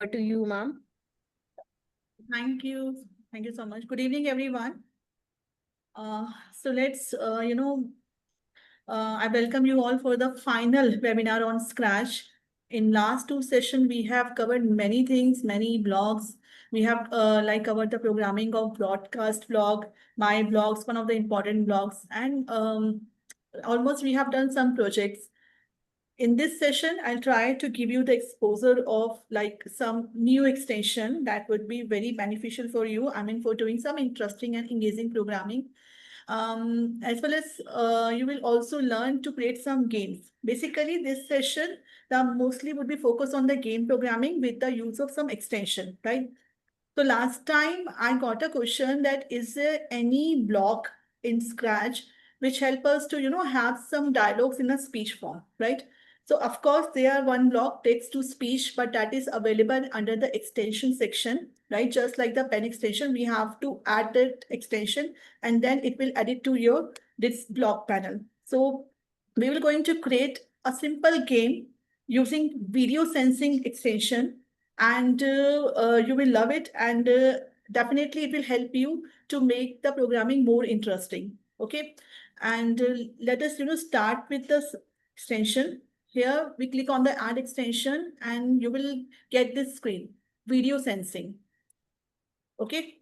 To you, ma'am. Thank you. Thank you so much. Good evening, everyone. So let's, I welcome you all for the final webinar on Scratch. In last two sessions, we have covered many things, many blogs. We have like covered the programming of broadcast blog, my blogs, one of the important blogs, and almost we have done some projects. In this session, I'll try to give you the exposure of like some new extension that would be very beneficial for you. I mean, for doing some interesting and engaging programming. As well as you will also learn to create some games. Basically, this session, the mostly would be focused on the game programming with the use of some extension, right? So last time I got a question that is there any block in Scratch which help us to, have some dialogues in a speech form, right? So of course there are one block text to speech, but that is available under the extension section, right? Just like the pen extension, we have to add that extension and then it will add it to your this block panel. So we will going to create a simple game using video sensing extension and you will love it and definitely it will help you to make the programming more interesting. Okay, and let us start with this extension. Here we click on the add extension and you will get this screen, video sensing. Okay,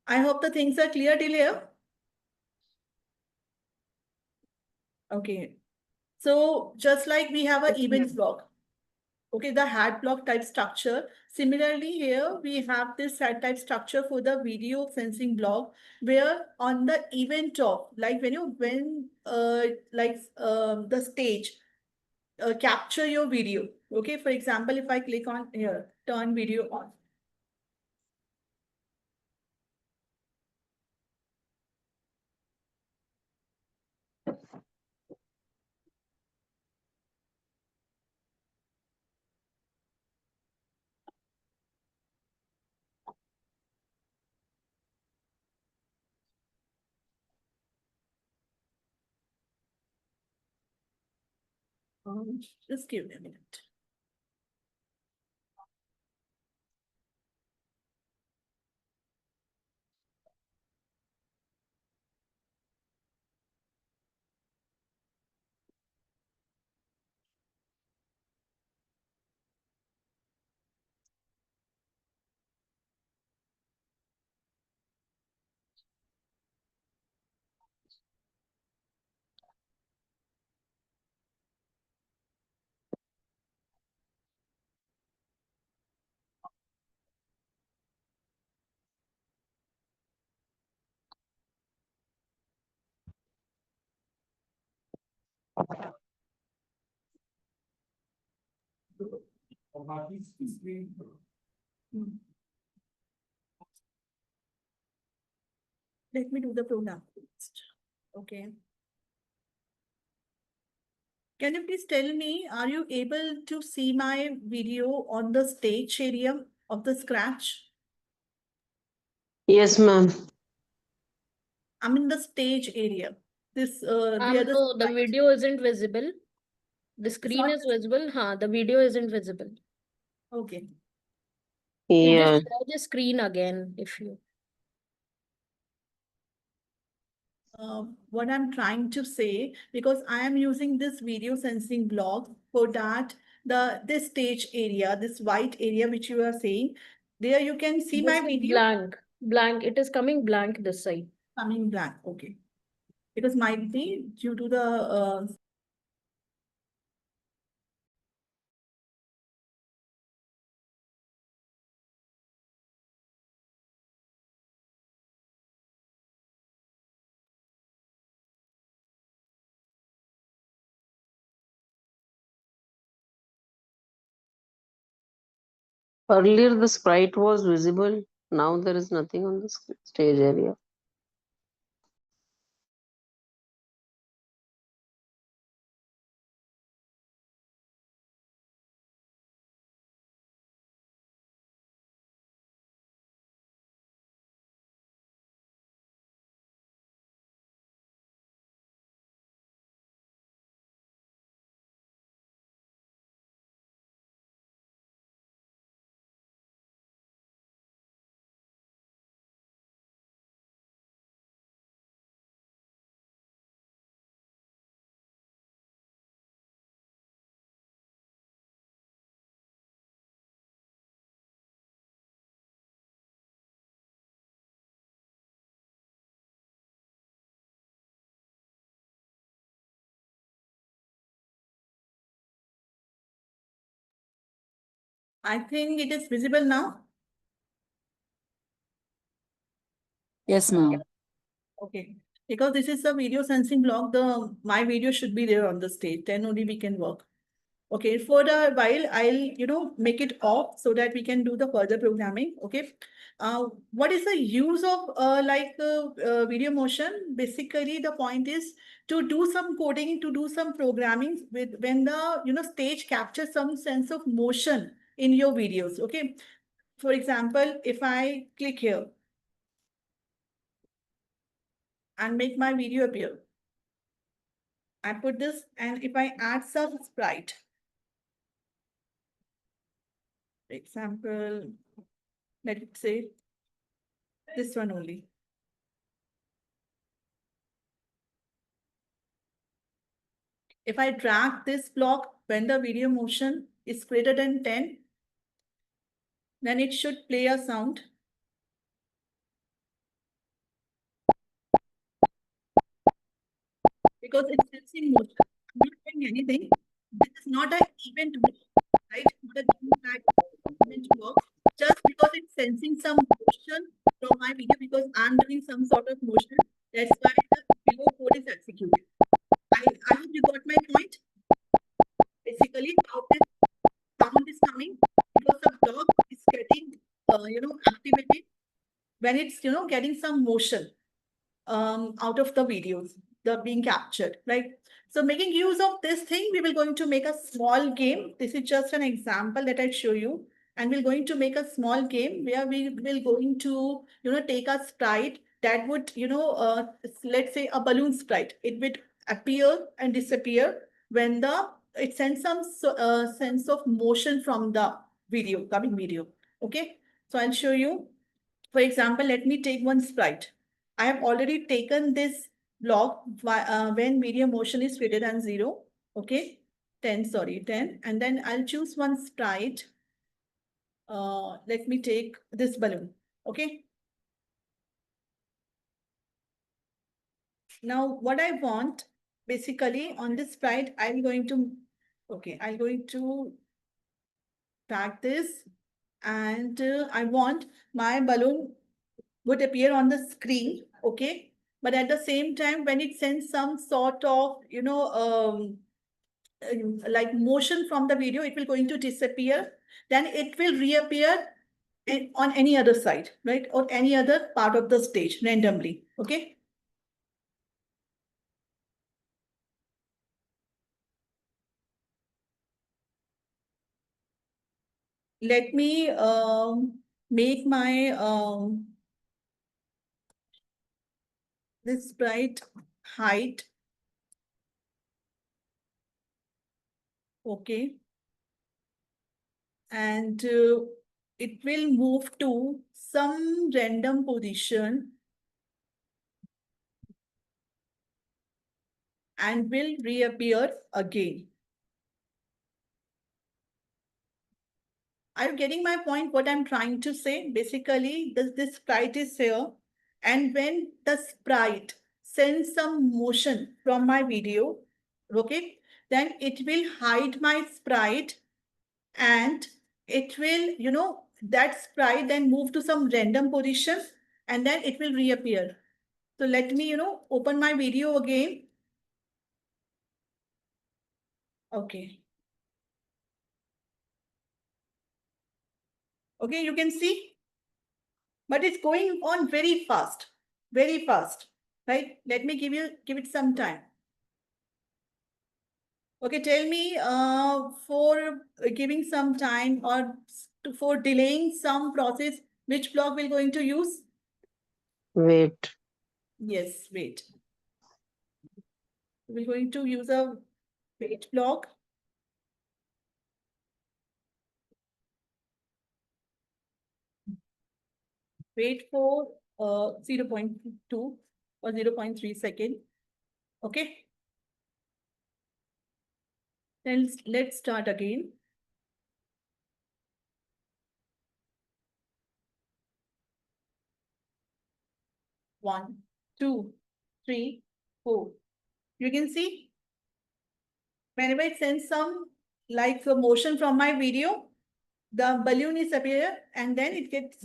I hope the things are clear till here. Okay, so just like we have an events block. Okay, the hat block type structure. Similarly, here we have this hat type structure for the video sensing block, where on the event of like the stage capture your video. Okay, for example, if I click on here, turn video on. Just give me a minute. Hmm. Let me do the program first. Okay. Can you please tell me, are you able to see my video on the stage area of the Scratch? Yes, ma'am. I'm in the stage area. This where the So the video isn't visible. The screen not is visible. The video isn't visible. okay. You Yeah. just share the screen again if you. What I'm trying to say, because I am using this video sensing block for that this stage area, this white area which you are saying, there you can see my This is video blank. Blank. It is coming blank this side. coming blank. Okay, because might be due to the Earlier the sprite was visible. Now there is nothing on the stage area. I think it is visible now. Yes, ma'am. Okay. Because this is a video sensing block, my video should be there on the stage. Then only we can work. Okay, for a while, I'll make it off so that we can do the further programming. Okay. What is the use of video motion? Basically, the point is to do some coding, to do some programming with when the stage captures some sense of motion in your videos. Okay. For example, if I click here and make my video appear, I put this, and if I add some sprite, for example, let's say this one only. If I drag this block when the video motion is greater than 10, then it should play a sound. Because it's sensing motion. I'm not doing anything. This is not an event block, right? The event block. Just because it's sensing some motion from my video, because I'm doing some sort of motion, that's why the below code is executed. I hope you got my point. Basically, how this sound is coming because the block is getting activated when it's getting some motion out of the videos that are being captured, right? So making use of this thing, we will going to make a small game. This is just an example that I show you. And we're going to make a small game where we will going to, take a sprite that would, let's say a balloon sprite. It would appear and disappear when it sends some sense of motion from the coming video. Okay. So I'll show you. For example, let me take one sprite. I have already taken this block when video motion is greater than 0. Okay, 10, sorry, 10. And then I'll choose one sprite. Let me take this balloon. Okay. Now, what I want, basically, on this sprite, I'm going to tag this. And I want my balloon would appear on the screen, okay? But at the same time, when it sends some sort of, like motion from the video, it will going to disappear. Then it will reappear on any other side, right? Or any other part of the stage randomly, okay? Let me make my this sprite height. Okay. And it will move to some random position and will reappear again. Are you getting my point? What I'm trying to say? Basically, this sprite is here. And when the sprite sends some motion from my video, okay, then it will hide my sprite, and it will, that sprite then move to some random position, and then it will reappear. So let me, open my video again. Okay. Okay, you can see, but it's going on very fast, right? Let me give it some time. Okay, tell me for giving some time or for delaying some process, which block we're going to use? Wait. Yes, wait. We're going to use a wait block. Wait for 0.2 or 0.3 second. Okay. Then let's start again. One, two, three, four. You can see whenever it sends some like motion from my video, the balloon is appear and then it gets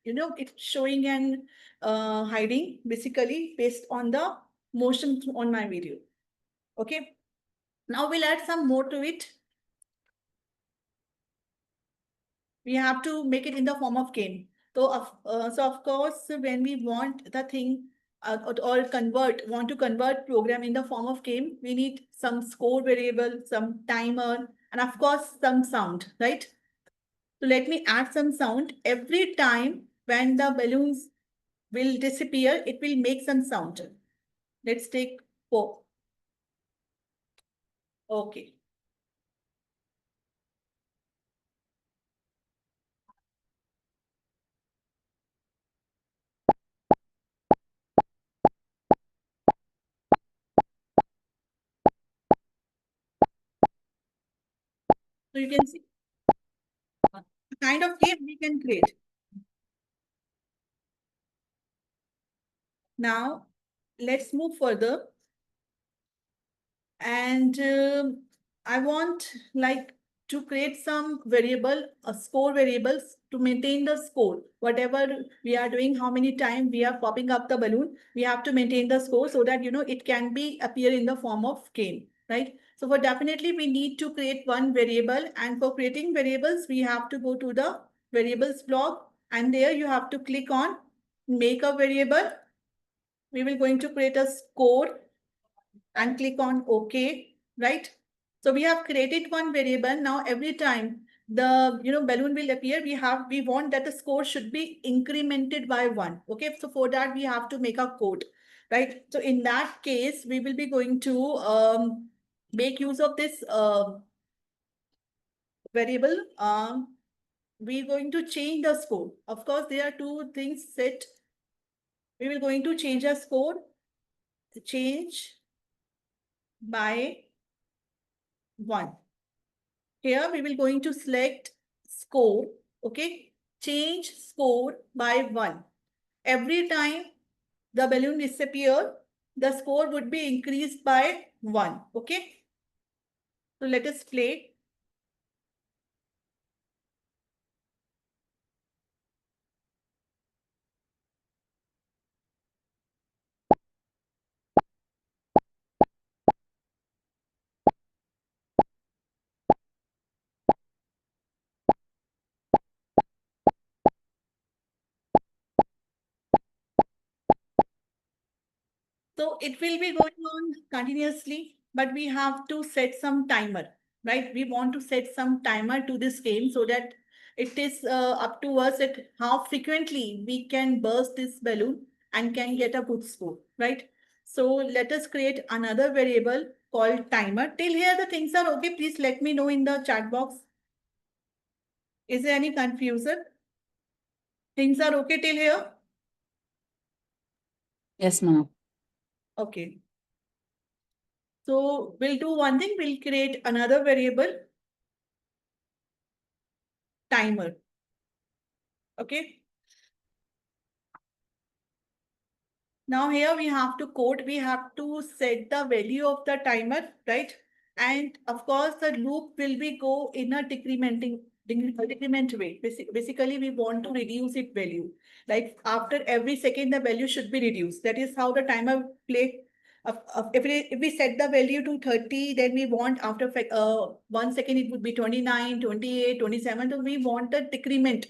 it's showing and hiding basically based on the motion on my video. Okay. Now we'll add some more to it. We have to make it in the form of game. So of course, when we want the thing want to convert program in the form of game, we need some score variable, some timer, and of course some sound, right? So let me add some sound. Every time when the balloons will disappear, it will make some sound. Let's take 4. Okay. So you can see the kind of game we can create. Now, let's move further. And I want like to create some variable, score variables to maintain the score. Whatever we are doing, how many times we are popping up the balloon, we have to maintain the score so that, it can be appear in the form of game, right? So for definitely we need to create one variable, and for creating variables, we have to go to the variables block, and there you have to click on make a variable. We will going to create a score and click on OK, right? So we have created one variable. Now every time the balloon will appear, we want that the score should be incremented by 1. Okay, so for that we have to make a code, right? So in that case, we will be going to make use of this variable. We're going to change the score. Of course, there are two things set. We will going to change a score, change by 1. Here we will going to select score. Okay, change score by 1. Every time the balloon disappear, the score would be increased by 1. Okay, so let us play. So it will be going on continuously, but we have to set some timer, right? We want to set some timer to this game so that it is up to us at how frequently we can burst this balloon and can get a good score, right? So let us create another variable called timer. Till here the things are okay. Please let me know in the chat box. Is there any confusion? Things are okay till here? Yes, ma'am. Okay. So we'll do one thing. We'll create another variable, timer. Okay. Now here we have to code. We have to set the value of the timer, right? And of course, the loop will be go in a decrement way. Basically, we want to reduce its value. Like after every second, the value should be reduced. That is how the timer play. If we set the value to 30, then we want after 1 second it would be 29, 28, 27. So we want the decrement.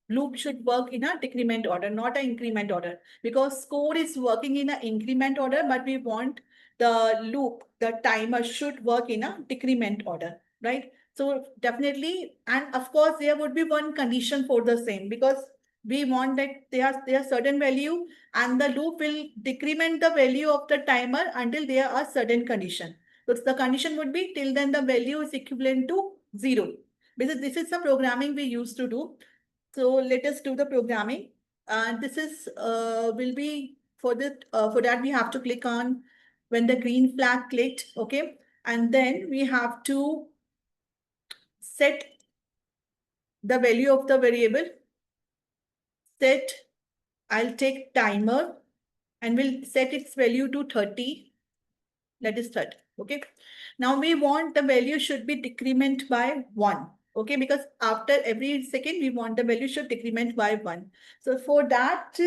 Loop should work in a decrement order, not an increment order, because score is working in an increment order, but we want the loop, the timer should work in a decrement order, right? So definitely, and of course, there would be one condition for the same, because we want that there are certain value and the loop will decrement the value of the timer until there are certain condition. So the condition would be till then the value is equivalent to 0. Because this is the programming we used to do. So let us do the programming. This is will be for that we have to click on when the green flag clicked, okay, and then we have to set the value of the variable. Set, I'll take timer and we'll set its value to 30. That is 30. Okay. Now we want the value should be decrement by 1. Okay, because after every second, we want the value should decrement by 1. So for that,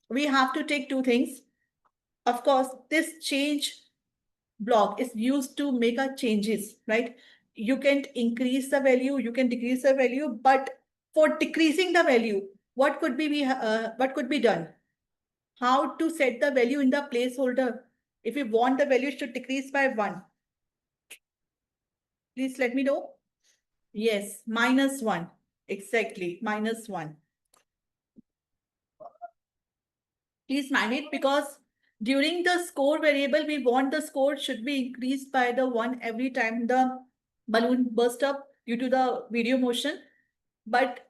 we have to take two things. Of course, this change block is used to make a changes, right? You can increase the value, you can decrease the value, but for decreasing the value, what could be done? How to set the value in the placeholder? If you want the value should decrease by 1, please let me know. Yes, -1. Exactly, -1. Please mind it, because during the score variable, we want the score should be increased by the 1 every time the balloon burst up due to the video motion. But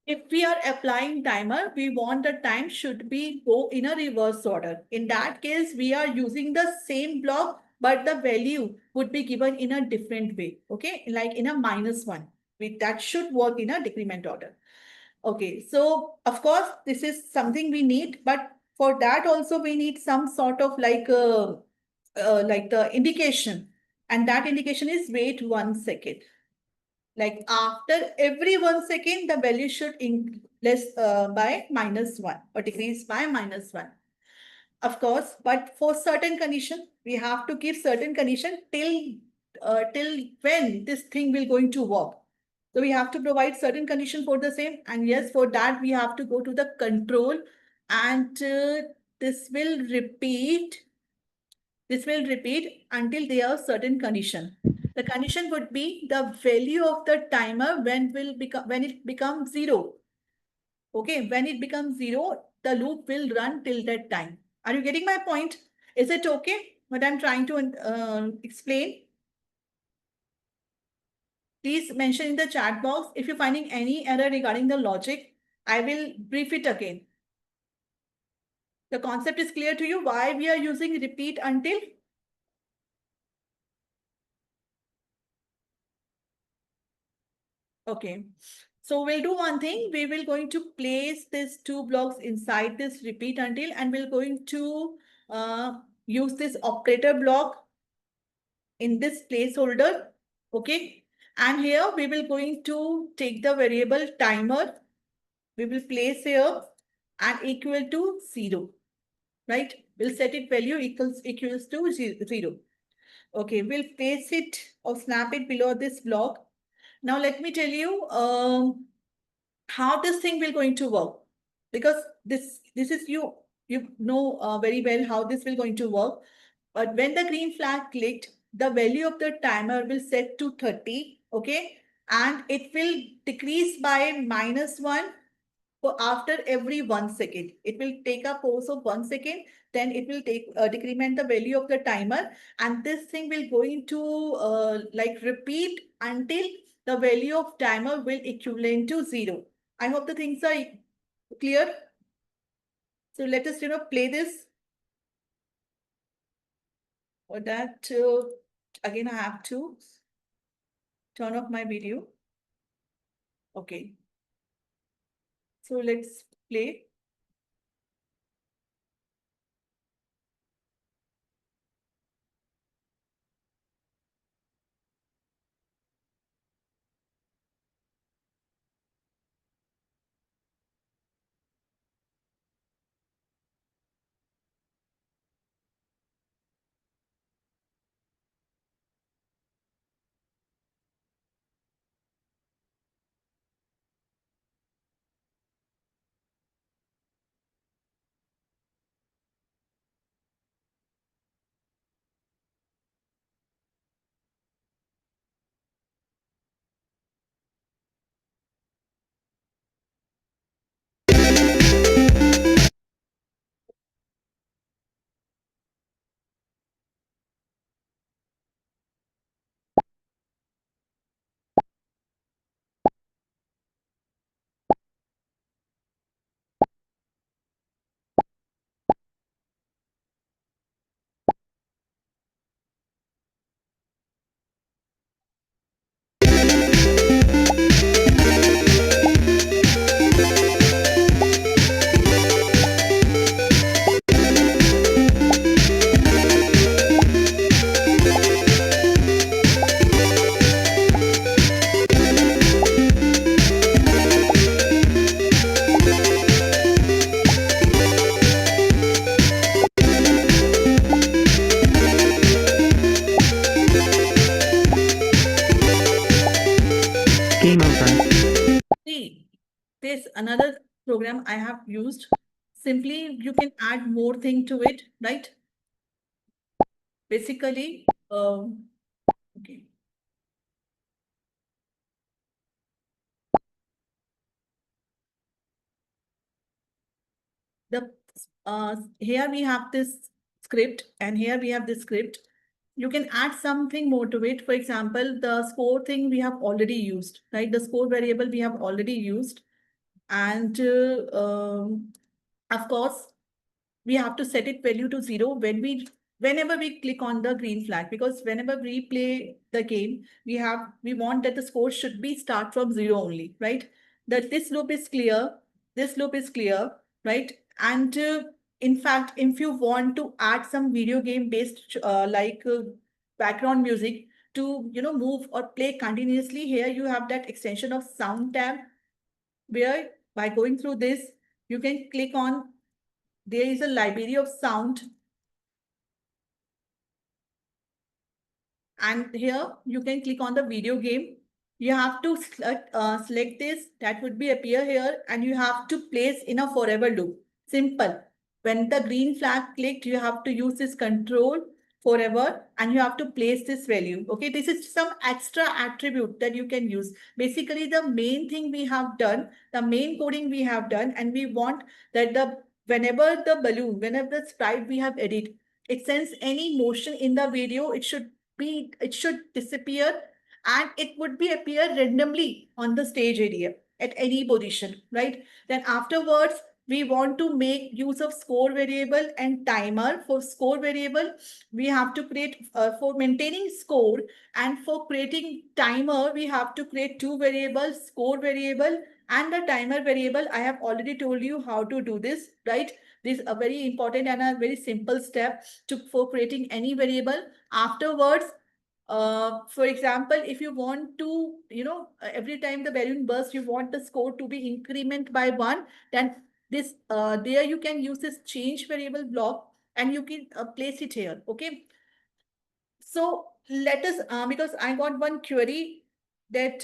if we are applying timer, we want the time should be go in a reverse order. In that case, we are using the same block, but the value would be given in a different way. Okay, like in a -1. That should work in a decrement order. Okay, so of course, this is something we need, but for that also we need some sort of like the indication, and that indication is wait 1 second. Like after every 1 second, the value should increase by -1 or decrease by -1. Of course, but for certain condition, we have to give certain condition till when this thing will going to work. So we have to provide certain condition for the same. And yes, for that, we have to go to the control, and this will repeat. This will repeat until there are certain condition. The condition would be the value of the timer when it becomes 0. Okay, when it becomes 0, the loop will run till that time. Are you getting my point? Is it okay what I'm trying to explain? Please mention in the chat box if you're finding any error regarding the logic. I will brief it again. The concept is clear to you why we are using repeat until? Okay. So we'll do one thing. We will going to place these two blocks inside this repeat until, and we're going to use this operator block in this placeholder. Okay. And here we will going to take the variable timer. We will place here and equal to 0. Right? We'll set it value equals to 0. Okay. We'll place it or snap it below this block. Now let me tell you how this thing will going to work, because this is you know very well how this will going to work. But when the green flag clicked, the value of the timer will set to 30. Okay, and it will decrease by -1 for after every 1 second. It will take a pause of 1 second, then it will take decrement the value of the timer, and this thing will going to like repeat until the value of timer will equivalent to 0. I hope the things are clear. So let us play this. For that, again I have to turn off my video. Okay. So let's play. See, my friend. See, this another program I have used. Simply, you can add more thing to it, right? Basically, okay. The here we have this script and here we have this script. You can add something more to it. For example, the score thing we have already used, right? The score variable we have already used. And of course, we have to set it value to 0 whenever we click on the green flag, because whenever we play the game, we want that the score should be start from 0 only, right? That this loop is clear, this loop is clear, right? And in fact, if you want to add some video game based background music to move or play continuously, here you have that extension of sound tab, where by going through this you can click on, there is a library of sound, and here you can click on the video game. You have to select this, that would be appear here, and you have to place in a forever loop. Simple. When the green flag clicked, you have to use this control forever and you have to place this value. Okay, this is some extra attribute that you can use. Basically, the main thing we have done, the main coding we have done, and we want that whenever the balloon, whenever the sprite we have edited, it sends any motion in the video, it should disappear, and it would be appear randomly on the stage area at any position, right? Then afterwards, we want to make use of score variable and timer. For score variable, we have to create for maintaining score, and for creating timer, we have to create two variables, score variable and the timer variable. I have already told you how to do this, right? This is a very important and a very simple step for creating any variable. Afterwards, for example, if you want to, every time the balloon bursts, you want the score to be increment by 1, then there you can use this change variable block and you can place it here. Okay. So let us, because I got one query that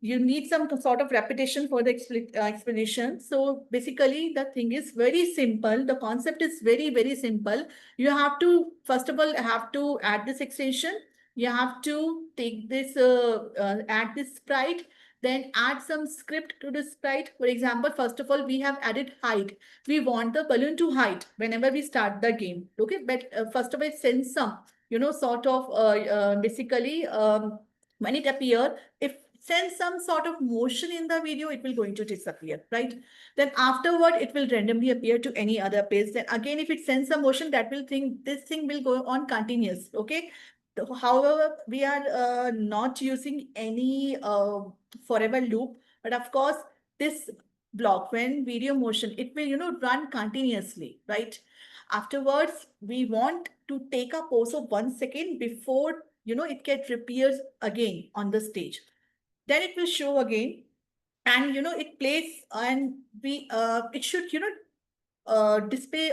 you need some sort of repetition for the explanation. So basically the thing is very simple. The concept is very, very simple. You have to, first of all, have to add this extension. You have to take this, add this sprite, then add some script to the sprite. For example, first of all, we have added height. We want the balloon to height whenever we start the game. Okay, but first of all, it sends some, sort of basically when it appear, if sends some sort of motion in the video, it will going to disappear, right? Then afterward, it will randomly appear to any other place. Then again, if it sends some motion, that will think this thing will go on continuous. Okay. However, we are not using any forever loop, but of course, this block, when video motion, it will run continuously, right? Afterwards, we want to take a pause of 1 second before it gets reappears again on the stage. Then it will show again, and it plays, and we it should display,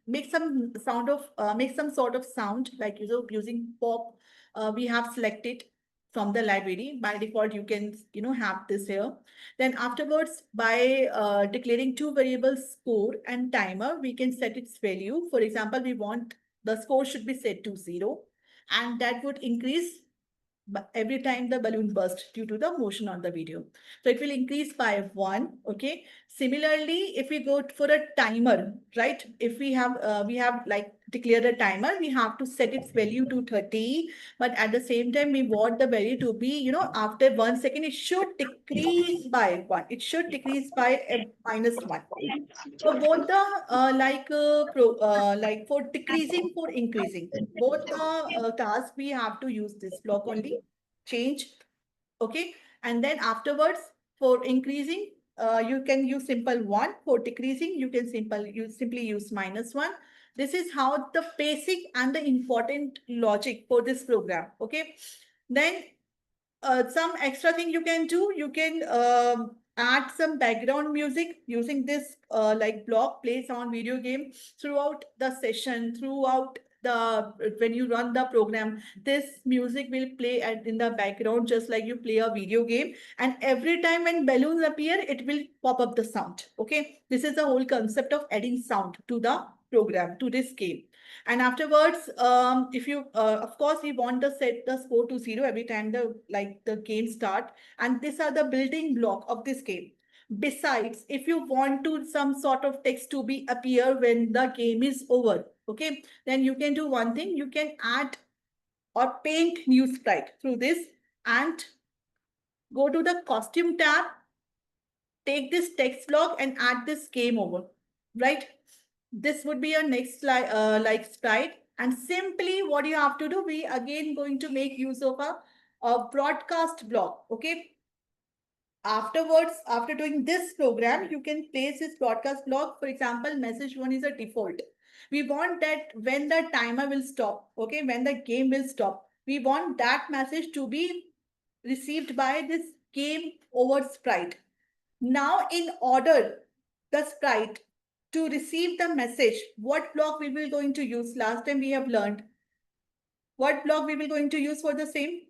make some sort of sound, like using pop. We have selected from the library. By default, you can have this here. Then afterwards, by declaring two variables, score and timer, we can set its value. For example, we want the score should be set to 0, and that would increase every time the balloon bursts due to the motion on the video. So it will increase by 1. Okay. Similarly, if we go for a timer, right? If we have like declared a timer, we have to set its value to 30. But at the same time, we want the value to be, after 1 second, it should decrease by 1. It should decrease by -1. So both the like for decreasing, for increasing, both the tasks we have to use this block only. Change, okay, and then afterwards for increasing, you can use simple 1. For decreasing, you can simply use -1. This is how the basic and the important logic for this program. Okay, then some extra thing you can do, you can add some background music using this like block plays on video game throughout the session, throughout when you run the program, this music will play in the background, just like you play a video game. And every time when balloons appear, it will pop up the sound. Okay, this is the whole concept of adding sound to the program, to this game. And afterwards, if you, of course, we want to set the score to 0 every time the game start. And these are the building block of this game. Besides, if you want to some sort of text to be appear when the game is over, okay, then you can do one thing. You can add or paint new sprite through this and go to the costume tab, take this text block and add this game over, right? This would be your next like sprite. And simply what you have to do, we again going to make use of a broadcast block, okay? Afterwards, after doing this program, you can place this broadcast block. For example, message 1 is a default. We want that when the timer will stop, okay, when the game will stop, we want that message to be received by this game over sprite. Now, in order the sprite to receive the message, what block we will going to use? Last time we have learned. What block we will going to use for the same?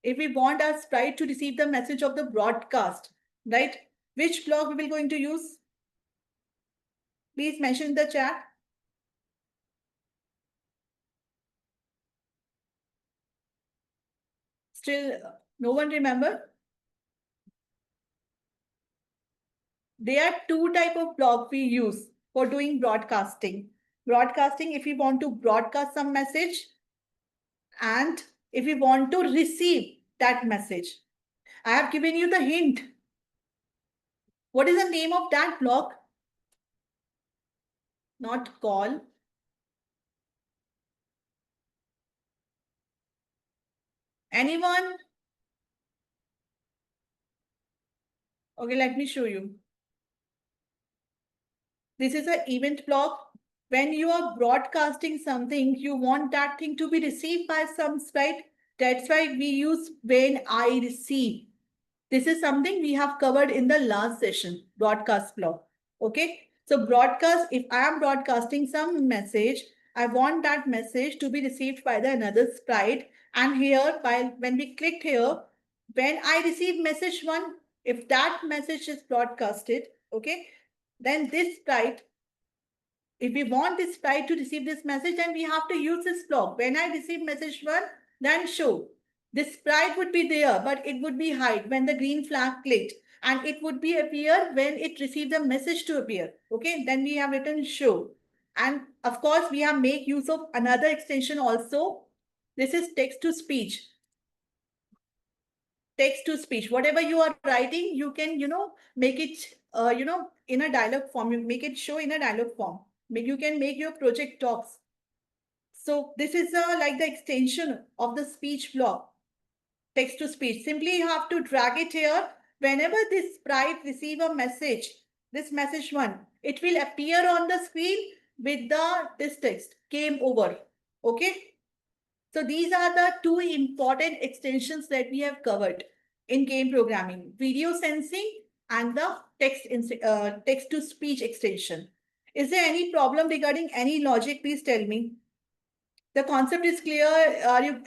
If we want our sprite to receive the message of the broadcast, right? Which block we will going to use? Please mention in the chat. Still, no one remember? There are two type of block we use for doing broadcasting. Broadcasting, if we want to broadcast some message, and if we want to receive that message. I have given you the hint. What is the name of that block? Not call. Anyone? Okay, let me show you. This is an event block. When you are broadcasting something, you want that thing to be received by some sprite. That's why we use when I receive. This is something we have covered in the last session, broadcast block. Okay. So broadcast, if I am broadcasting some message, I want that message to be received by the another sprite. And here, when we clicked here, when I receive message 1, if that message is broadcasted, okay, then this sprite, if we want this sprite to receive this message, then we have to use this block. When I receive message 1, then show. This sprite would be there, but it would be hide when the green flag clicked. And it would be appear when it received the message to appear. Okay, then we have written show. And of course, we have make use of another extension also. This is text to speech. Text to speech. Whatever you are writing, you can, make it, in a dialogue form. You make it show in a dialogue form. You can make your project talks. So this is like the extension of the speech block. Text to speech. Simply you have to drag it here. Whenever this sprite receive a message, this message 1, it will appear on the screen with this text, game over. Okay. So these are the two important extensions that we have covered in game programming: video sensing and the text to speech extension. Is there any problem regarding any logic? Please tell me. The concept is clear. Are you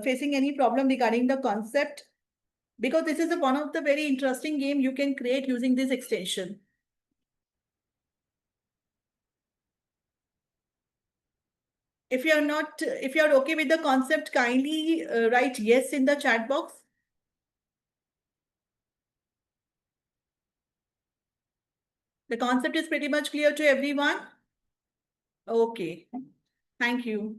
facing any problem regarding the concept? Because this is one of the very interesting game you can create using this extension. If you're okay with the concept, kindly write yes in the chat box. The concept is pretty much clear to everyone. Okay, thank you.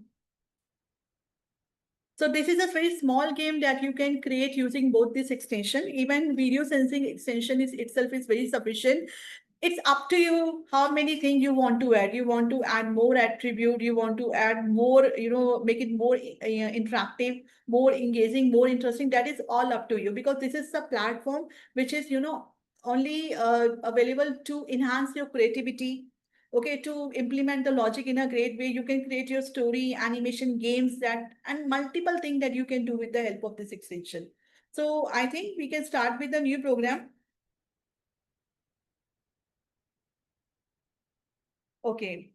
So this is a very small game that you can create using both this extension. Even video sensing extension itself is very sufficient. It's up to you how many things you want to add. You want to add more attribute. You want to add more, make it more interactive, more engaging, more interesting. That is all up to you, because this is a platform which is, only available to enhance your creativity. Okay, to implement the logic in a great way. You can create your story, animation, games, and multiple things that you can do with the help of this extension. So I think we can start with the new program. Okay.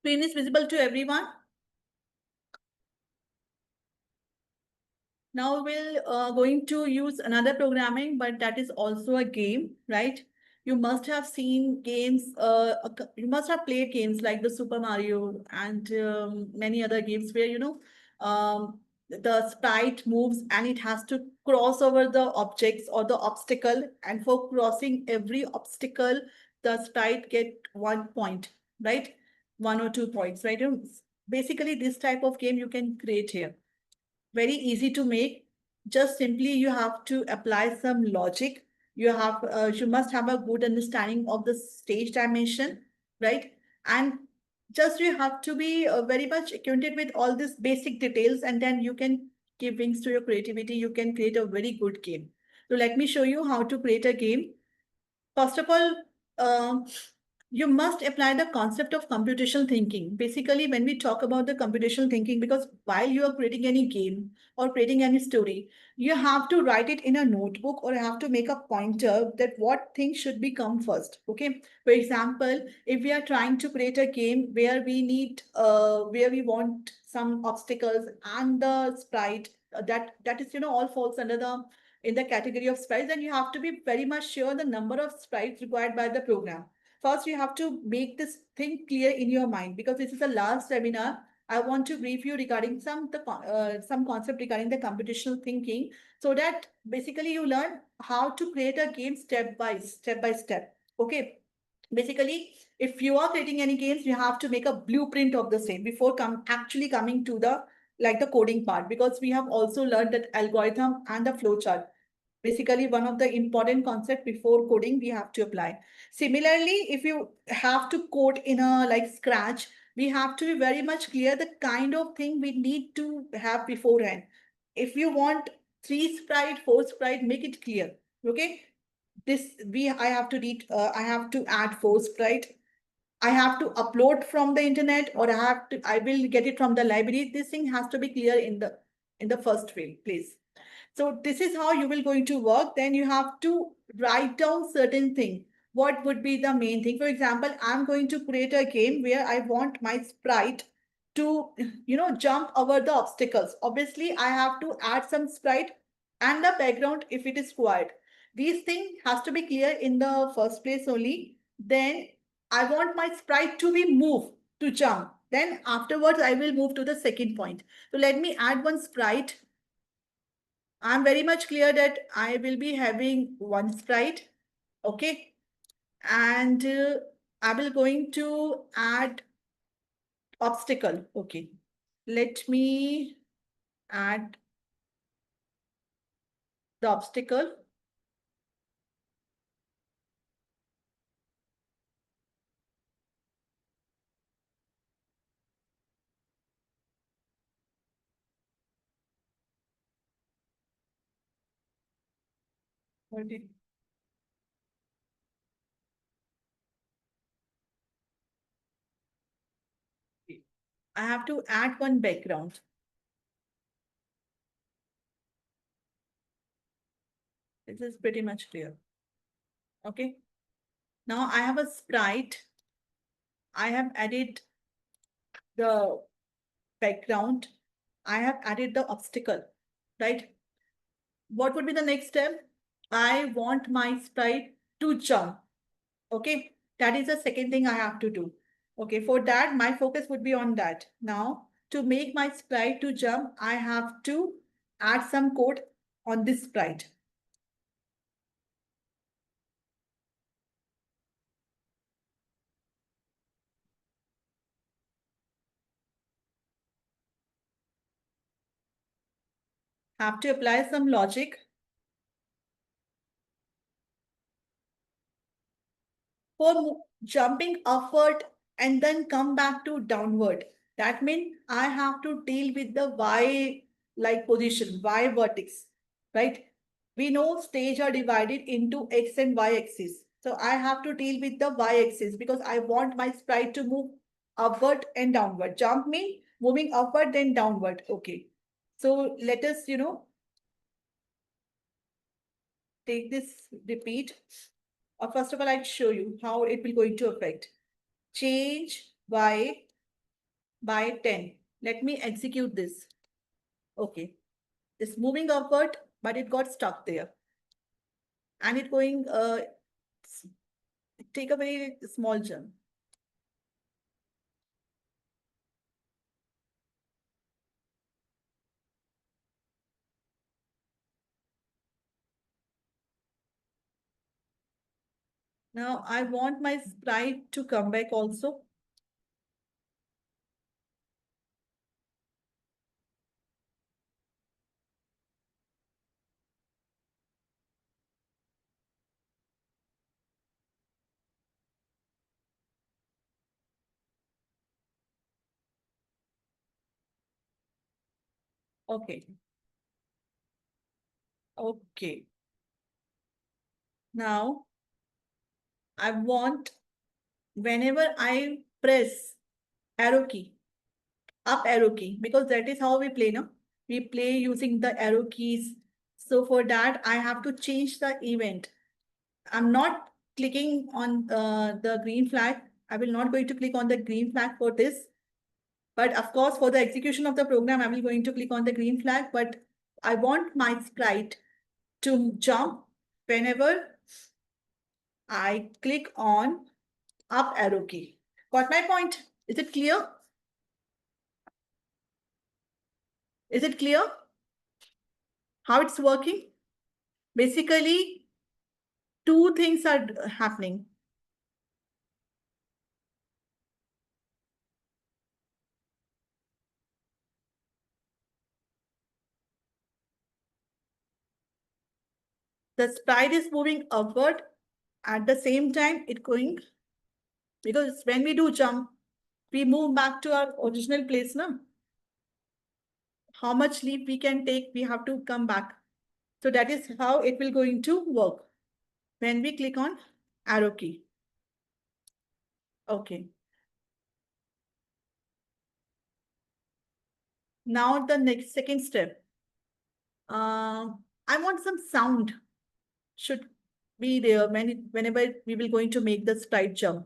Screen is visible to everyone. Now we'll going to use another programming, but that is also a game, right? You must have seen games, you must have played games like the Super Mario and many other games where, the sprite moves and it has to cross over the objects or the obstacle. And for crossing every obstacle, the sprite get 1 point, right? 1 or 2 points, right? Basically, this type of game you can create here. Very easy to make. Just simply you have to apply some logic. You must have a good understanding of the stage dimension, right? And just you have to be very much acquainted with all these basic details, and then you can give wings to your creativity. You can create a very good game. So let me show you how to create a game. First of all, you must apply the concept of computational thinking. Basically, when we talk about the computational thinking, because while you are creating any game or creating any story, you have to write it in a notebook or have to make a pointer that what thing should be come first. Okay. For example, if we are trying to create a game where we need, where we want some obstacles and the sprite that is, all falls under the in the category of sprites, then you have to be very much sure the number of sprites required by the program. First, you have to make this thing clear in your mind, because this is the last webinar. I want to brief you regarding some concept regarding the computational thinking, so that basically you learn how to create a game step by step. Okay. Basically, if you are creating any games, you have to make a blueprint of the same before actually coming to the the coding part, because we have also learned that algorithm and the flowchart. Basically, one of the important concept before coding we have to apply. Similarly, if you have to code in a Scratch, we have to be very much clear the kind of thing we need to have beforehand. If you want 3 sprite, 4 sprite, make it clear. Okay. I have to read, I have to add 4 sprite. I have to upload from the internet, or I will get it from the library. This thing has to be clear in the first way, please. So this is how you will going to work. Then you have to write down certain thing. What would be the main thing? For example, I'm going to create a game where I want my sprite to, jump over the obstacles. Obviously, I have to add some sprite and the background if it is required. These things has to be clear in the first place only. Then I want my sprite to be moved to jump. Then afterwards, I will move to the second point. So let me add one sprite. I'm very much clear that I will be having one sprite. Okay. And I will going to add obstacle. Okay. Let me add the obstacle. What did- I have to add one background. This is pretty much clear. Okay. Now I have a sprite. I have added the background. I have added the obstacle, right? What would be the next step? I want my sprite to jump. Okay, that is the second thing I have to do. Okay, for that, my focus would be on that. Now, to make my sprite to jump, I have to add some code on this sprite. Have to apply some logic. For jumping upward and then come back to downward. That means I have to deal with the Y position, Y vertex, right? We know stage are divided into X and Y axis. So I have to deal with the Y axis because I want my sprite to move upward and downward. Jump means moving upward then downward. Okay. So let us, take this repeat. First of all, I'll show you how it will going to affect. Change Y by 10. Let me execute this. Okay. It's moving upward, but it got stuck there. And it going, take a very small jump. Now I want my sprite to come back also. Okay. Okay. Now I want, whenever I press arrow key, up arrow key, because that is how we play now. We play using the arrow keys. So for that, I have to change the event. I'm not clicking on the green flag. I will not going to click on the green flag for this. But of course, for the execution of the program, I will going to click on the green flag. But I want my sprite to jump whenever I click on up arrow key. Got my point? Is it clear? Is it clear how it's working? Basically, two things are happening. The sprite is moving upward. At the same time, it going, because when we do jump, we move back to our original place now. How much leap we can take, we have to come back. So that is how it will going to work when we click on arrow key. Okay. Now the next second step. I want some sound should be there whenever we will going to make the sprite jump.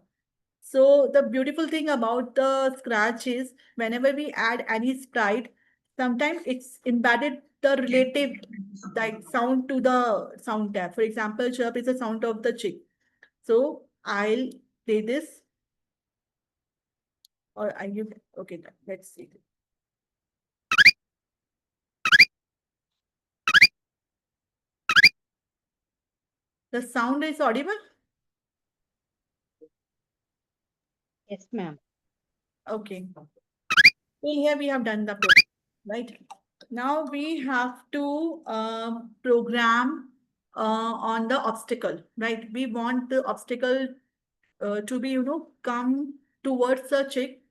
So the beautiful thing about the Scratch is whenever we add any sprite, sometimes it's embedded the relative like sound to the sound tab. For example, chirp is the sound of the chick. So I'll play this, or I give, okay, let's see. The sound is audible? Yes, ma'am. Okay. Well, here we have done the program, right? Now we have to program on the obstacle, right? We want the obstacle to be, come towards the chick,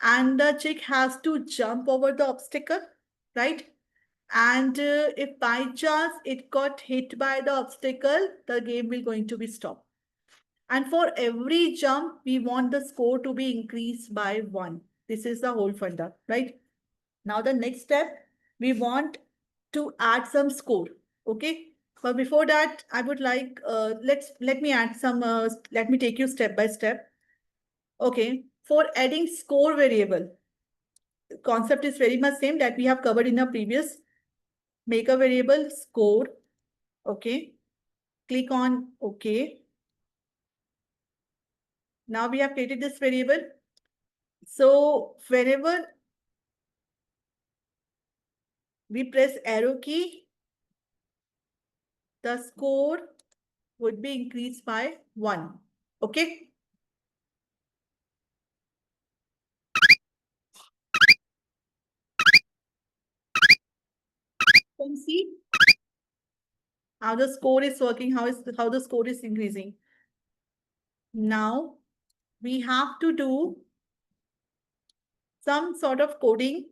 and the chick has to jump over the obstacle, right? And if by chance it got hit by the obstacle, the game will going to be stopped. And for every jump, we want the score to be increased by 1. This is the whole funda, right? Now the next step, we want to add some score, okay? But before that, I would like, let me add some, let me take you step by step. Okay, for adding score variable, the concept is very much same that we have covered in a previous. Make a variable score, okay? Click on okay. Now we have created this variable. So whenever we press arrow key, the score would be increased by 1. Okay. Can see how the score is working, how the score is increasing. Now we have to do some sort of coding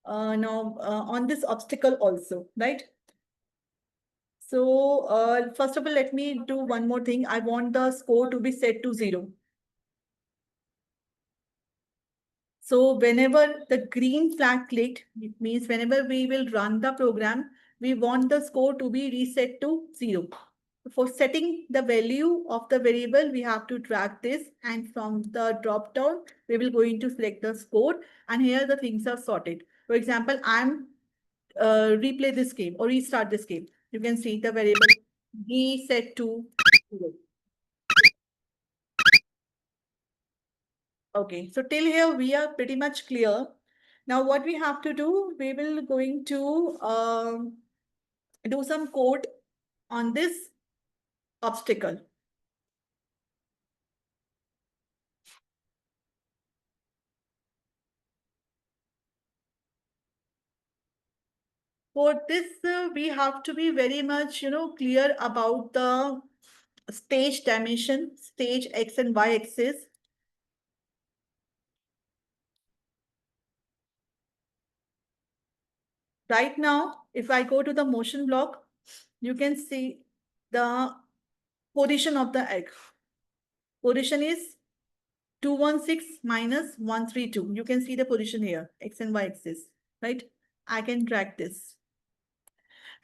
now on this obstacle also, right? So first of all, let me do one more thing. I want the score to be set to 0. So whenever the green flag clicked, it means whenever we will run the program, we want the score to be reset to 0. For setting the value of the variable, we have to drag this, and from the drop down, we will going to select the score, and here the things are sorted. For example, I'm replay this game or restart this game. You can see the variable b set to 0. Okay, so till here we are pretty much clear. Now what we have to do, we will going to do some code on this obstacle. For this, we have to be very much, clear about the stage dimension, stage X and Y axis. Right now, if I go to the motion block, you can see the position of the egg. Position is 216 minus 132. You can see the position here, X and Y axis, right? I can drag this.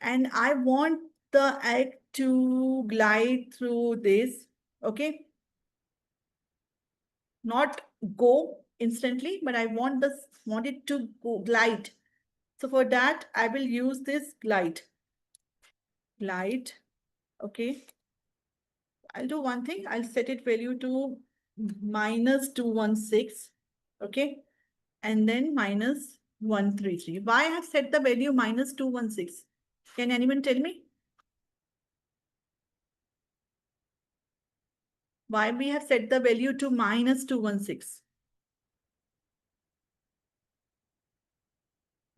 And I want the egg to glide through this, okay? Not go instantly, but I want it to go glide. So for that, I will use this glide. Glide, okay. I'll do one thing. I'll set it value to minus 216, okay, and then minus 133. Why I have set the value minus 216? Can anyone tell me? Why we have set the value to minus 216?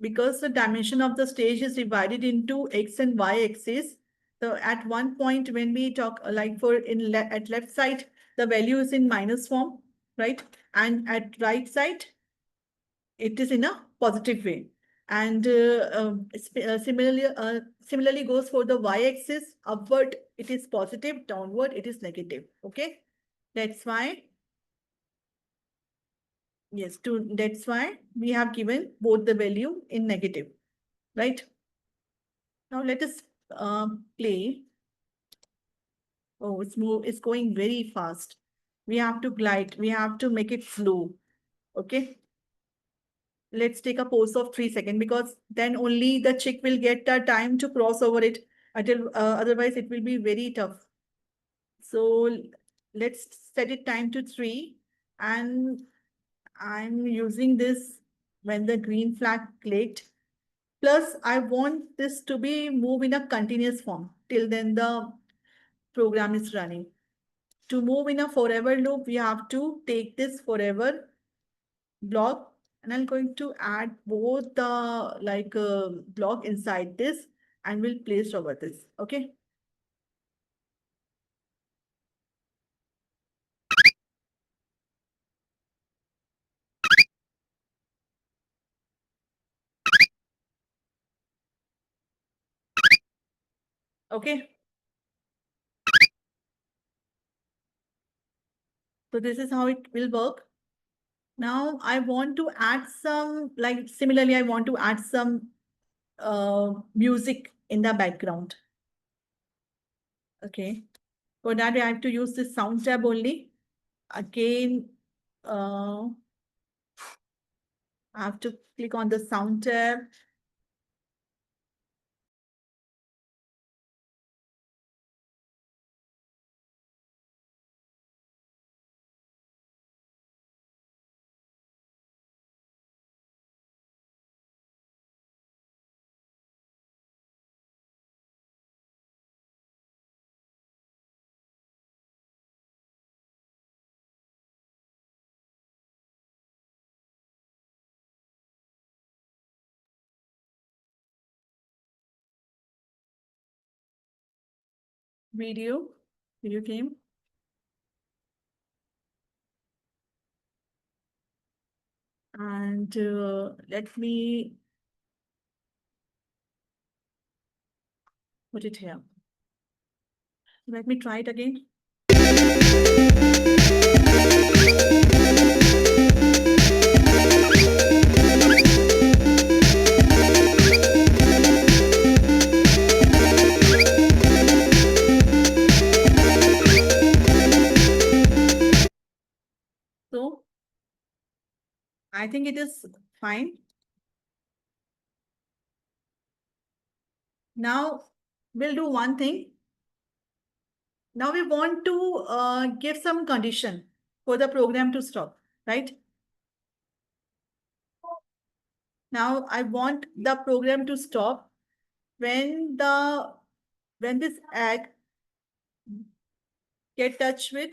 Because the dimension of the stage is divided into X and Y axis. So at one point when we talk like for at left side, the value is in minus form, right? And at right side, it is in a positive way. And similarly goes for the y-axis. Upward, it is positive. Downward, it is negative. Okay, that's why. Yes, that's why we have given both the value in negative, right? Now let us play. Oh, it's going very fast. We have to glide. We have to make it slow. Okay. Let's take a pause of 3 seconds, because then only the chick will get the time to cross over it. Until otherwise it will be very tough. So let's set it time to 3, and I'm using this when the green flag clicked. Plus, I want this to be move in a continuous form till then the program is running. To move in a forever loop, we have to take this forever block, and I'm going to add both the block inside this, and we'll place over this. Okay. Okay. So this is how it will work. Now I want to add some, like similarly, I want to add some music in the background. Okay. For that, I have to use this sound tab only. Again, I have to click on the sound tab. Video came. And let me put it here. Let me try it again. think it is fine. Now we'll do one thing. Now we want to give some condition for the program to stop, right? Now I want the program to stop when this egg get touch with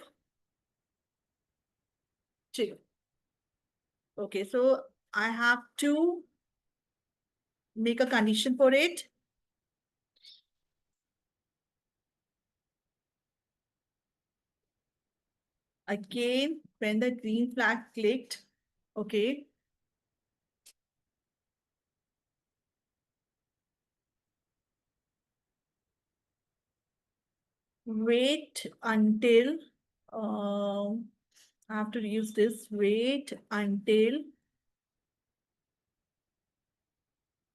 chicken. Okay, so I have to make a condition for it. Again, when the green flag clicked, okay. Wait until, I have to use this, wait until,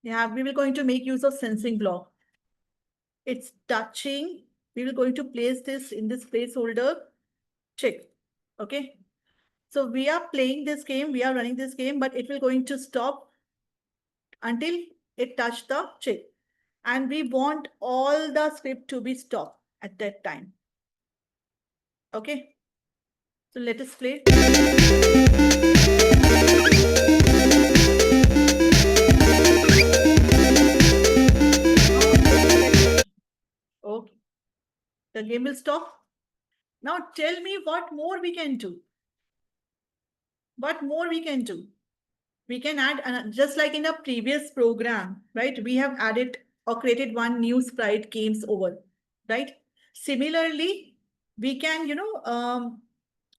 yeah, we will going to make use of sensing block. It's touching. We will going to place this in this placeholder. Check. Okay. So we are playing this game, we are running this game, but it will going to stop until it touch the chip. And we want all the script to be stopped at that time. Okay. So let us play. Okay. The game will stop. Now tell me what more we can do. What more we can do? We can add, just like in a previous program, right? We have added or created one new sprite games over, right? Similarly, we can,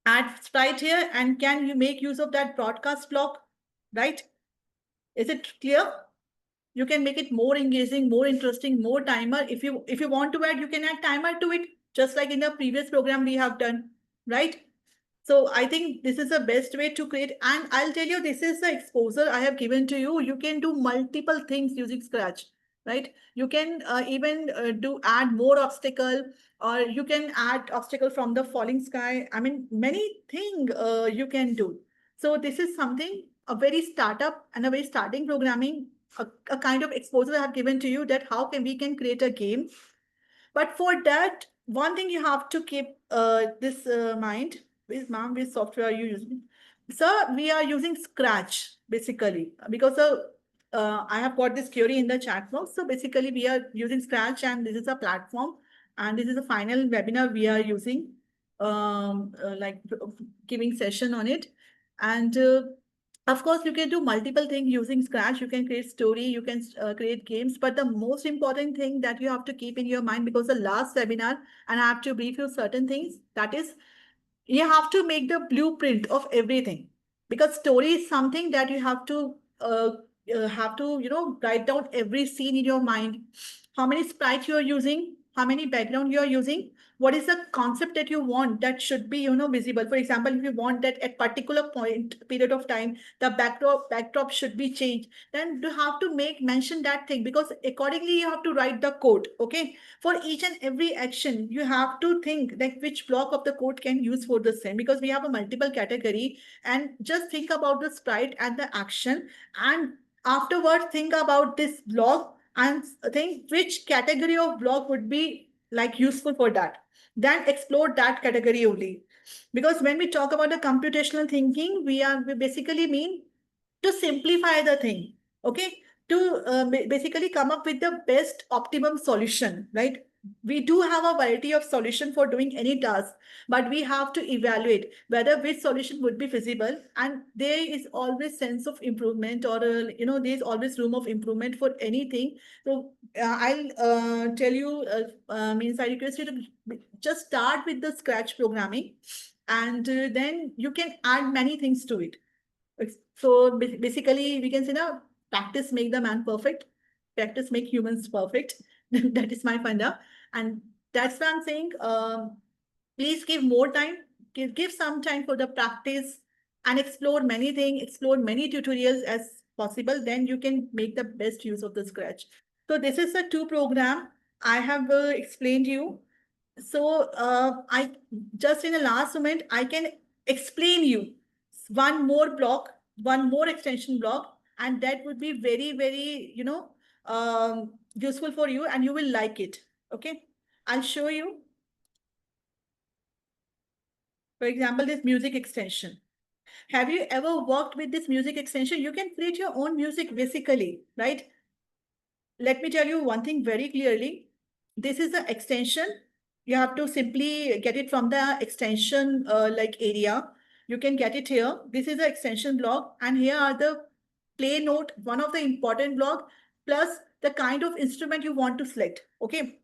add sprite here and can you make use of that broadcast block, right? Is it clear? You can make it more engaging, more interesting, more timer. If you want to add, you can add timer to it, just like in the previous program we have done, right? So I think this is the best way to create. And I'll tell you, this is the exposure I have given to you. You can do multiple things using Scratch, right? You can even add more obstacle, or you can add obstacle from the falling sky. I mean, many things you can do. So this is something, a very startup and a very starting programming, a kind of exposure I have given to you, that how can we can create a game. But for that, one thing you have to keep this mind. Ma'am, which software are you using? Sir, we are using Scratch basically, because I have got this query in the chat box. So basically we are using Scratch, and this is a platform, and this is the final webinar we are using, like giving session on it. And of course, you can do multiple things using Scratch. You can create story, you can create games. But the most important thing that you have to keep in your mind, because the last webinar, and I have to brief you certain things, that is, you have to make the blueprint of everything. Because story is something that you have to write down every scene in your mind. How many sprites you are using, how many background you are using, what is the concept that you want that should be visible. For example, if you want that at particular period of time the backdrop should be changed, then you have to mention that thing, because accordingly you have to write the code. Okay, for each and every action you have to think like which block of the code can use for the same, because we have a multiple category. And just think about the sprite and the action, and afterwards think about this block and think which category of block would be like useful for that, then explore that category only. Because when we talk about the computational thinking, we basically mean to simplify the thing, okay, to basically come up with the best optimum solution, right? We do have a variety of solution for doing any task, but we have to evaluate whether which solution would be feasible, and there is always sense of improvement, or there's always room of improvement for anything. So I'll tell you, means I request you to just start with the Scratch programming, and then you can add many things to it. So basically, we can say now, practice make the man perfect. Practice make humans perfect. That is my funda, and that's why I'm saying, please give more time. Give some time for the practice and explore many things. Explore many tutorials as possible. Then you can make the best use of the Scratch. So this is the two program I have explained you. So I just in the last moment I can explain you one more block one more extension block, and that would be very, very, useful for you, and you will like it. Okay, I'll show you. For example, this music extension. Have you ever worked with this music extension? You can create your own music basically, right? Let me tell you one thing very clearly. This is the extension. You have to simply get it from the extension like area. You can get it here. This is the extension block, and here are the play note, one of the important block, plus the kind of instrument you want to select. Okay.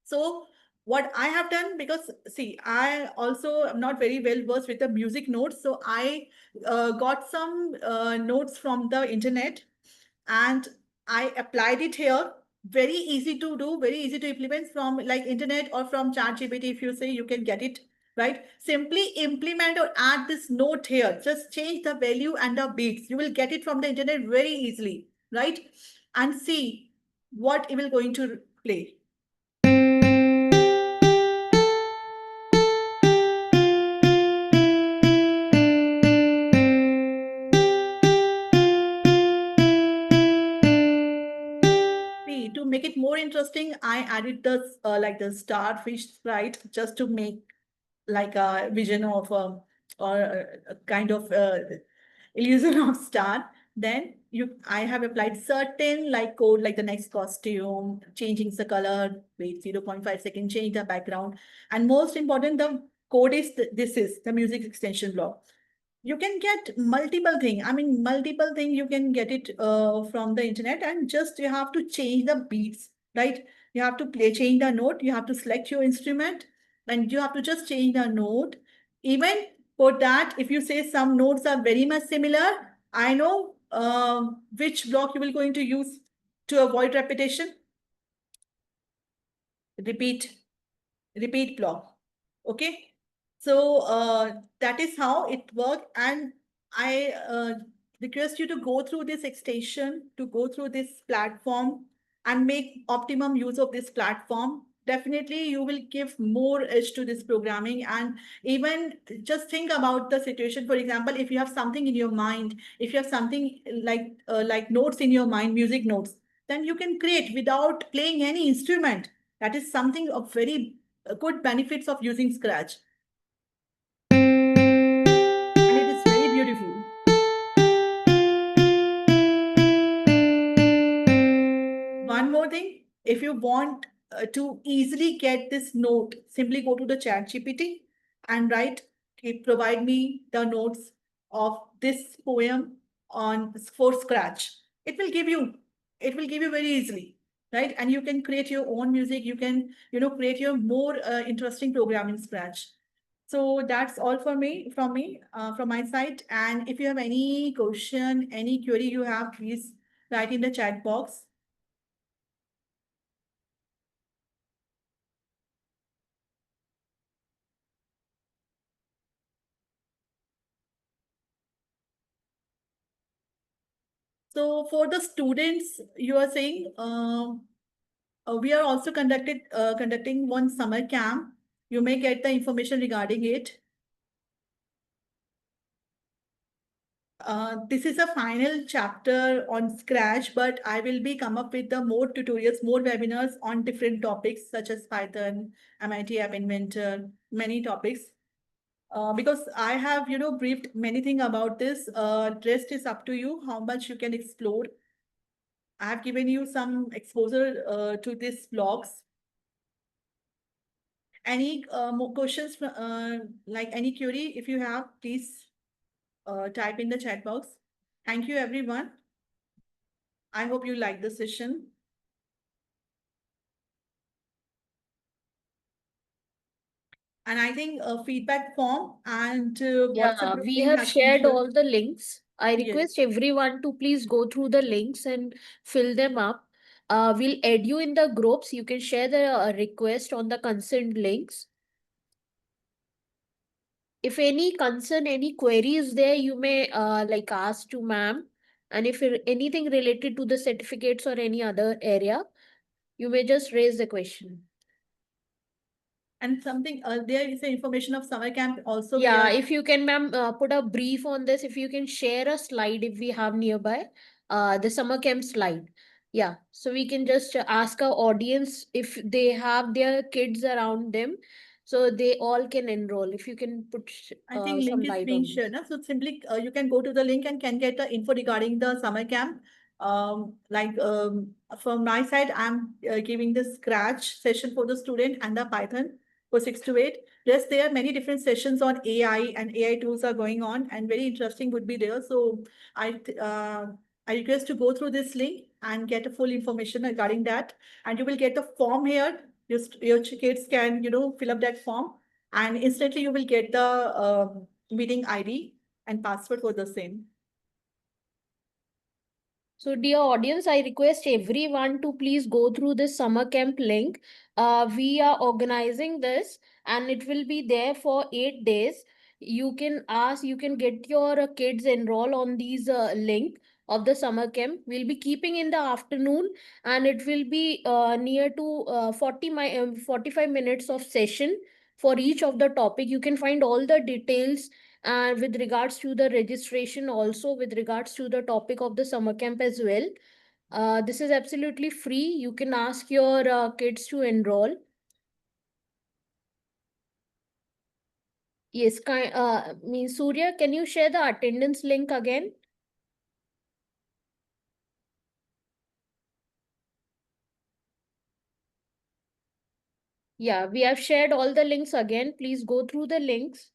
So what I have done, because see, I also am not very well versed with the music notes. So I got some notes from the internet, and I applied it here. Very easy to do, very easy to implement from like internet or from ChatGPT. If you say, you can get it, right? Simply implement or add this note here. Just change the value and the beats. You will get it from the internet very easily, right? And see what it will going to play. See, to make it more interesting, I added the like the starfish sprite just to make like a vision of or a kind of illusion of star. Then I have applied certain like code, like the next costume, changing the color, wait 0.5 seconds, change the background. And most important, the code is this is the music extension block. You can get multiple thing. I mean, multiple thing you can get it from the internet, and just you have to change the beats, right? You have to change the note. You have to select your instrument, and you have to just change the note. Even for that, if you say some notes are very much similar, I know which block you will going to use to avoid repetition. Repeat block. Okay. So that is how it works. And I request you to go through this extension, to go through this platform and make optimum use of this platform. Definitely, you will give more edge to this programming. And even just think about the situation. For example, if you have something in your mind, if you have something like notes in your mind, music notes, then you can create without playing any instrument. That is something of very good benefits of using Scratch. And it is very beautiful. One more thing, if you want to easily get this note, simply go to the ChatGPT and write, okay, provide me the notes of this poem for Scratch. It will give you very easily, right? And you can create your own music. You can, create your more interesting program in Scratch. So that's all from me, from my side. And if you have any question, any query you have, please write in the chat box. So for the students, you are saying we are also conducting one summer camp. You may get the information regarding it. This is a final chapter on Scratch, but I will be come up with the more tutorials, more webinars on different topics such as Python, MIT App Inventor, many topics. Because I have, briefed many things about this. Rest is up to you, how much you can explore. I have given you some exposure to these blogs. Any more questions, like any query, if you have, please type in the chat box. Thank you, everyone. I hope you like the session. And I think a feedback form and Yeah, WhatsApp group we link have has been shared shared. all the links. I Yes. request everyone to please go through the links and fill them up. We'll add you in the groups. You can share the request on the consent links. If any concern, any query is there, you may like ask to ma'am. And if anything related to the certificates or any other area, you may just raise the question. And something there is the information of summer camp also. We Yeah, are if you can, ma'am, put a brief on this, if you can share a slide if we have nearby, the summer camp slide. Yeah, so we can just ask our audience if they have their kids around them, so they all can enroll. If you can put I think some link is light being on this. shared. Na? So simply you can go to the link and can get the info regarding the summer camp. Like from my side, I'm giving the Scratch session for the student and the Python for 6 to 8. Yes, there are many different sessions on AI and AI tools are going on, and very interesting would be there. So I request to go through this link and get a full information regarding that. And you will get the form here. Your kids can fill up that form, and instantly you will get the meeting ID and password for the same. So, dear audience, I request everyone to please go through this summer camp link. We are organizing this and it will be there for 8 days. You can ask, you can get your kids enroll on these link of the summer camp. We'll be keeping in the afternoon and it will be near to 45 minutes of session for each of the topic. You can find all the details and with regards to the registration, also with regards to the topic of the summer camp as well. This is absolutely free. You can ask your kids to enroll. Yes, means Surya, can you share the attendance link again? Yeah, we have shared all the links again. Please go through the links.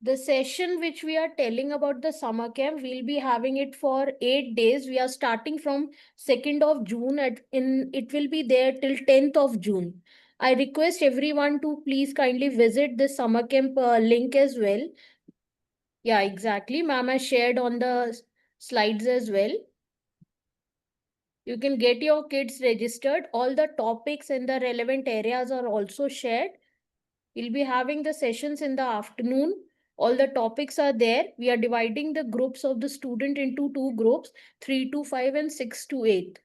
The session which we are telling about the summer camp, we'll be having it for 8 days. We are starting from 2nd of June it will be there till 10th of June. I request everyone to please kindly visit the summer camp link as well. Yeah, exactly. Ma'am has shared on the slides as well. You can get your kids registered. All the topics and the relevant areas are also shared. We'll be having the sessions in the afternoon. All the topics are there. We are dividing the groups of the student into two groups, 3 to 5 and 6 to 8.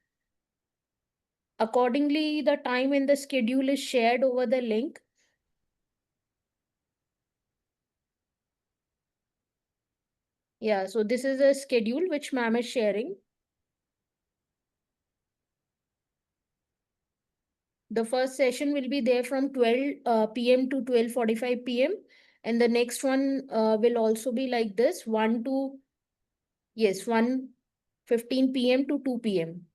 Accordingly, the time and the schedule is shared over the link. Yeah, so this is a schedule which ma'am is sharing. The first session will be there from 12 p.m. to 12:45 p.m. And the next one will also be like this, 1:15 p.m. to 2 p.m.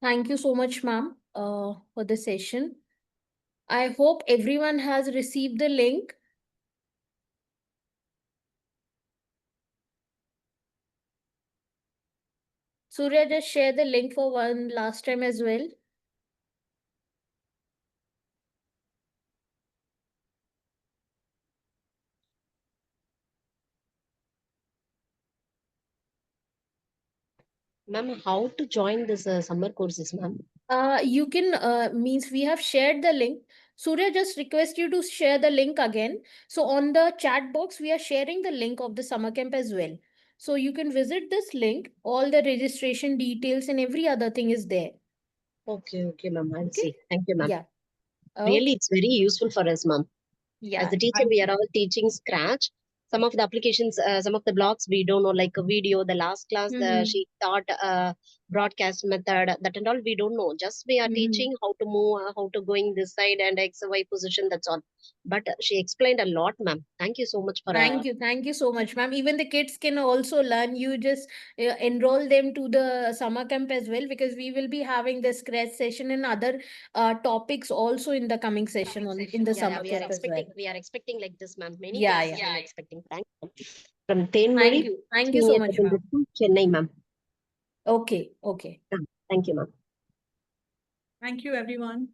Thank you so much, ma'am, for the session. I hope everyone has received the link. Surya, just share the link for one last time as well. Ma'am, how to join this summer courses, ma'am? You can means we have shared the link. Surya, just request you to share the link again. So on the chat box, we are sharing the link of the summer camp as well. So you can visit this link. All the registration details and every other thing is there. Okay, ma'am. I'll Okay. see. Thank you, ma'am. Yeah. Really, Okay. it's very useful for us, ma'am. Yeah. As a teacher, we are all teaching Scratch. Some of the applications, some of the blocks we don't know, like a video. The last class, Mm-hmm. she taught broadcast method. That and all we don't know. Just we are Mm-hmm. teaching how to move, how to going this side and X Y position. That's all. But she explained a lot, ma'am. Thank you so much for. Thank you so much, ma'am. Even the kids can also learn. You just enroll them to the summer camp as well, because we will be having the scratch session and other topics also in the coming session in the Yeah, summer we are camp as well. expecting. We are expecting like this, ma'am. Many Yeah, classes yeah. we are expecting. Thank you. From Tenmuri, Thank you so Senior much, Secondary ma'am. School, Chennai, ma'am. Okay, okay. Thank you, ma'am. Thank you, everyone.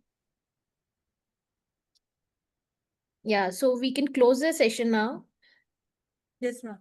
Yeah, so we can close the session now. Yes, ma'am.